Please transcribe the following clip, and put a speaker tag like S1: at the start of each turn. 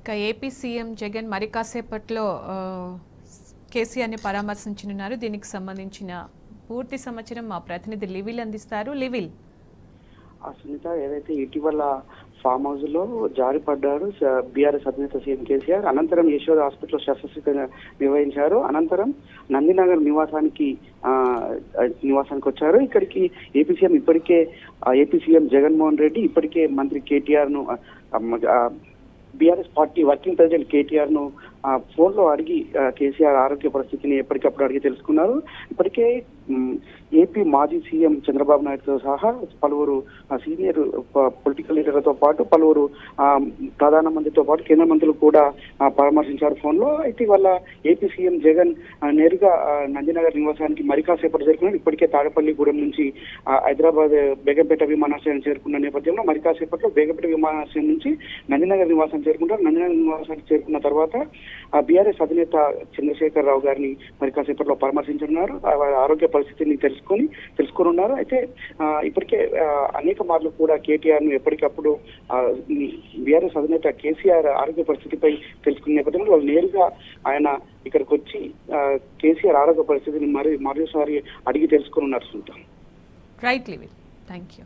S1: ఇక AP CM Jagan మరి కాసేపట్లో కేసీఆర్ని పరామర్శించనున్నారు. దీనికి సంబంధించిన పూర్తి సమాచారం మా ప్రతినిధి లివిల్ అందిస్తారు. లివిల్.
S2: సునీత, ఏదైతే ఇటీవల ఫామ్ హౌస్ లో జారిపడ్డారు బీఆర్ఎస్ అధినేత సీఎం కేసీఆర్, అనంతరం యశోద హాస్పిటల్ శస్త్రచికిత్స నిర్వహించారు. అనంతరం నందినగర్ నివాసానికి వచ్చారు. ఇక్కడికి AP CM AP CM Jaganmohan Reddy ఇప్పటికే మంత్రి కేటీఆర్ ను BRS party working president KTR ను ఫోన్ లో అడిగి కేసీఆర్ ఆరోగ్య పరిస్థితిని ఎప్పటికప్పుడు అడిగి తెలుసుకున్నారు. ఇప్పటికే ఏపీ మాజీ సీఎం చంద్రబాబు నాయుడుతో సహా పలువురు సీనియర్ పొలిటికల్ లీడర్లతో పాటు పలువురు ప్రధానమంత్రితో పాటు కేంద్ర మంత్రులు కూడా పరామర్శించారు ఫోన్ లో. అయితే ఇవాళ ఏపీ సీఎం జగన్ నేరుగా నందినగర్ నివాసానికి మరి కాసేపటి చేరుకున్నారు. ఇప్పటికే తాడపల్లిగూడెం నుంచి హైదరాబాద్ బేగంపేట విమానాశ్రయం చేరుకున్న నేపథ్యంలో మరి కాసేపట్లో బేగంపేట విమానాశ్రయం నుంచి నందినగర్ నివాసం చేరుకుంటారు. నందినగర్ నివాసానికి చేరుకున్న తర్వాత బీఆర్ఎస్ అధినేత చంద్రశేఖర్ రావు గారిని మరి కాసేపట్లో పరామర్శించున్నారు. ఆరోగ్య పరిస్థితిని తెలుసుకుని ఉన్నారు. అయితే ఇప్పటికే అనేక మార్లు కూడా కేటీఆర్ ను ఎప్పటికప్పుడు బీఆర్ఎస్ అధినేత కేసీఆర్ ఆరోగ్య పరిస్థితిపై తెలుసుకున్న నేపథ్యంలో వాళ్ళు నేరుగా ఆయన ఇక్కడికి వచ్చి కేసీఆర్ ఆరోగ్య పరిస్థితిని మరోసారి అడిగి తెలుసుకుని ఉన్నారు.
S1: రైట్ లివిల్, థ్యాంక్ యూ.